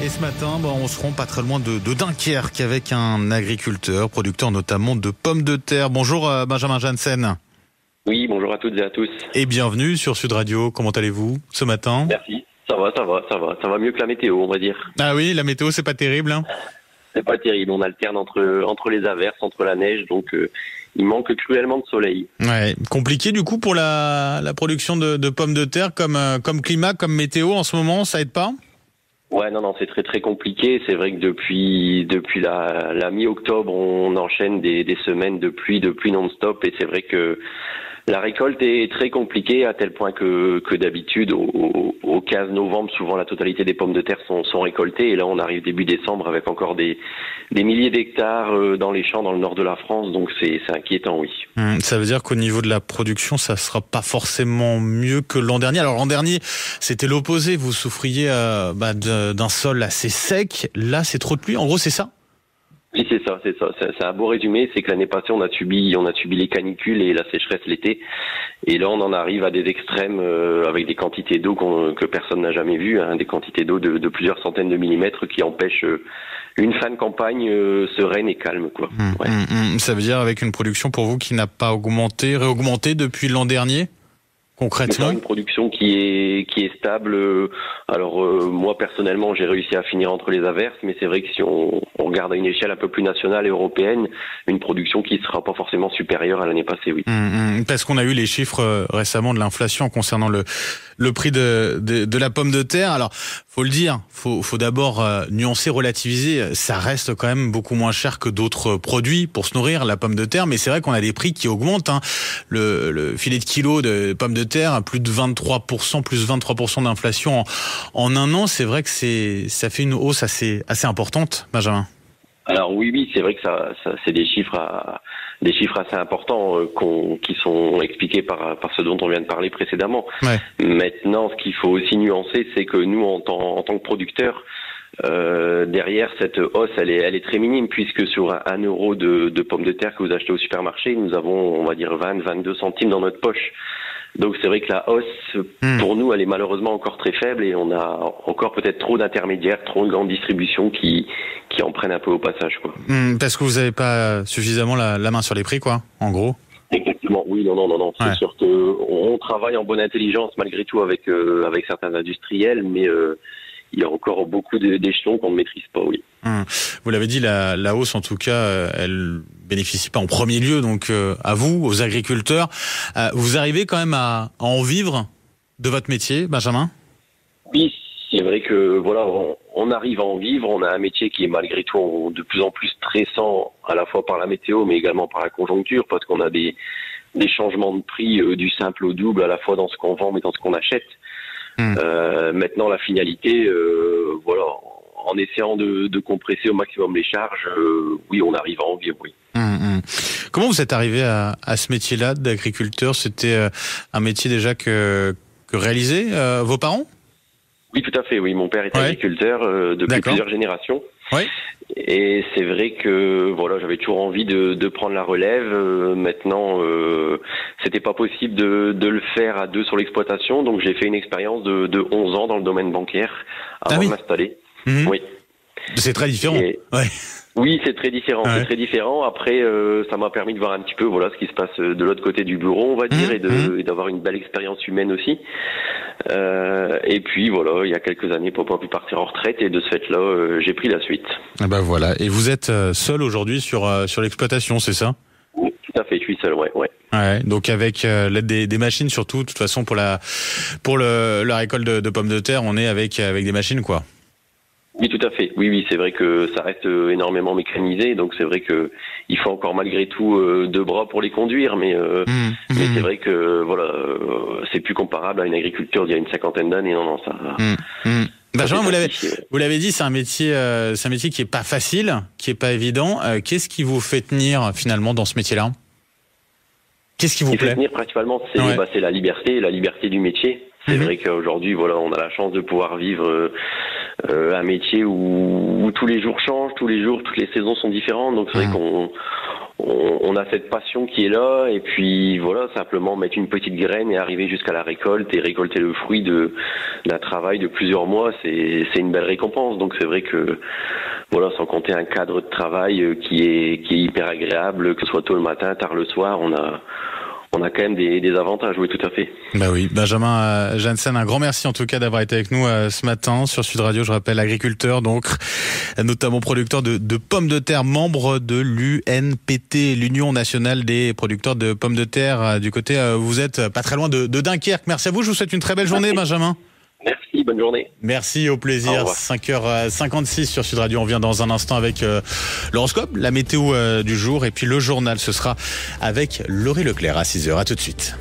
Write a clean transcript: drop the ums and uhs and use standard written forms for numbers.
Et ce matin, on se rend pas très loin de Dunkerque avec un agriculteur, producteur notamment de pommes de terre. Bonjour Benjamin Janssen. Oui, bonjour à toutes et à tous. Et bienvenue sur Sud Radio. Comment allez-vous ce matin ? Merci. Ça va mieux que la météo, on va dire. Ah oui, la météo, c'est pas terrible, hein ? C'est pas terrible, on alterne entre les averses, entre la neige, donc il manque cruellement de soleil. Ouais, compliqué du coup pour la production de pommes de terre comme climat, comme météo en ce moment, ça aide pas ? Ouais, non, c'est très très compliqué. C'est vrai que depuis la mi-octobre, on enchaîne des semaines de pluie non-stop, et c'est vrai que la récolte est très compliquée à tel point que d'habitude, au 15 novembre, souvent la totalité des pommes de terre sont récoltées. Et là, on arrive début décembre avec encore des milliers d'hectares dans les champs dans le nord de la France. Donc c'est inquiétant, oui. Ça veut dire qu'au niveau de la production, ça sera pas forcément mieux que l'an dernier. Alors l'an dernier, c'était l'opposé. Vous souffriez d'un sol assez sec. Là, c'est trop de pluie. En gros, c'est ça ? Oui, c'est ça. C'est un beau résumé. C'est que l'année passée, on a subi les canicules et la sécheresse l'été. Et là, on en arrive à des extrêmes avec des quantités d'eau que personne n'a jamais vues, des quantités d'eau de plusieurs centaines de millimètres qui empêchent une fin de campagne sereine et calme, quoi. Ouais. Ça veut dire avec une production pour vous qui n'a pas réaugmenté depuis l'an dernier ? Concrètement, une production qui est stable. Alors moi personnellement, j'ai réussi à finir entre les averses, mais c'est vrai que si on regarde à une échelle un peu plus nationale et européenne, une production qui sera pas forcément supérieure à l'année passée, oui. Parce qu'on a eu les chiffres récemment de l'inflation concernant le prix de la pomme de terre. Alors, faut le dire, faut d'abord nuancer, relativiser. Ça reste quand même beaucoup moins cher que d'autres produits pour se nourrir, la pomme de terre. Mais c'est vrai qu'on a des prix qui augmentent. Le filet de kilo de pommes de terre a plus de 23% d'inflation en un an. C'est vrai que ça fait une hausse assez importante, Benjamin. Alors oui, c'est vrai que ça c'est des chiffres assez importants qui sont expliqués par ce dont on vient de parler précédemment. Ouais. Maintenant, ce qu'il faut aussi nuancer, c'est que nous, en tant que producteurs, derrière cette hausse, elle est très minime, puisque sur 1 euro de pommes de terre que vous achetez au supermarché, nous avons, on va dire, 22 centimes dans notre poche. Donc c'est vrai que la hausse, pour nous, elle est malheureusement encore très faible, et on a encore peut-être trop d'intermédiaires, trop de grandes distributions qui en prennent un peu au passage, quoi. Parce que vous n'avez pas suffisamment la main sur les prix, quoi, en gros. Exactement, oui, non. C'est Ouais. sûr qu'on travaille en bonne intelligence malgré tout avec certains industriels, mais il y a encore beaucoup d'échelons qu'on ne maîtrise pas, oui. Vous l'avez dit, la hausse, en tout cas, elle bénéficie pas en premier lieu, donc à vous, aux agriculteurs. Vous arrivez quand même à en vivre de votre métier, Benjamin ? Oui, c'est vrai que voilà, on arrive à en vivre. On a un métier qui est malgré tout de plus en plus stressant, à la fois par la météo, mais également par la conjoncture, parce qu'on a des changements de prix du simple au double, à la fois dans ce qu'on vend, mais dans ce qu'on achète. Maintenant, la finalité, en essayant de compresser au maximum les charges, oui, on arrive à en vivre, oui. Comment vous êtes arrivé à ce métier-là d'agriculteur ? C'était un métier déjà que réalisaient vos parents ? Oui, tout à fait, oui. Mon père est agriculteur depuis plusieurs générations. Oui. Et c'est vrai que voilà, j'avais toujours envie de prendre la relève. Maintenant, c'était pas possible de le faire à deux sur l'exploitation, donc j'ai fait une expérience de 11 ans dans le domaine bancaire avant de m'installer. Oui. C'est très différent. Oui, c'est très différent. Ouais. C'est très différent. Après, ça m'a permis de voir un petit peu, ce qui se passe de l'autre côté du bureau, on va dire, et d'avoir une belle expérience humaine aussi. Et puis voilà, il y a quelques années, papa a pu partir en retraite, et de ce fait-là, j'ai pris la suite. Ah bah voilà. Et vous êtes seul aujourd'hui sur l'exploitation, c'est ça ? Oui, tout à fait. Je suis seul, ouais. Ouais. Donc avec l'aide des machines surtout. De toute façon, pour la récolte de pommes de terre, on est avec des machines, quoi. Oui, tout à fait. Oui, c'est vrai que ça reste énormément mécanisé, donc c'est vrai que il faut encore malgré tout 2 bras pour les conduire, mais c'est vrai que c'est plus comparable à une agriculture d'il y a une 50aine d'années. Non, ça. Benjamin, vous l'avez dit, c'est un métier qui est pas facile, qui est pas évident. Qu'est-ce qui vous fait tenir finalement dans ce métier-là ? Qu'est-ce qui vous plaît ? Fait tenir principalement, c'est la liberté du métier. C'est vrai qu'aujourd'hui, on a la chance de pouvoir vivre un métier où tous les jours changent, tous les jours, toutes les saisons sont différentes. Donc c'est vrai on a cette passion qui est là, et puis voilà, simplement mettre une petite graine et arriver jusqu'à la récolte et récolter le fruit d'un travail de plusieurs mois, c'est une belle récompense. Donc c'est vrai que voilà, sans compter un cadre de travail qui est hyper agréable, que ce soit tôt le matin, tard le soir, on a quand même des avantages, oui, tout à fait. Bah oui, Benjamin Janssen, un grand merci en tout cas d'avoir été avec nous ce matin sur Sud Radio. Je rappelle, agriculteur, donc notamment producteur de pommes de terre, membre de l'UNPT, l'Union nationale des producteurs de pommes de terre. Du côté, vous êtes pas très loin de Dunkerque. Merci à vous, je vous souhaite une très belle journée, Benjamin. Merci, bonne journée. Merci, au plaisir. 5h56 sur Sud Radio. On vient dans un instant avec l'horoscope, la météo du jour, et puis le journal. Ce sera avec Laurie Leclerc à 6h. À tout de suite.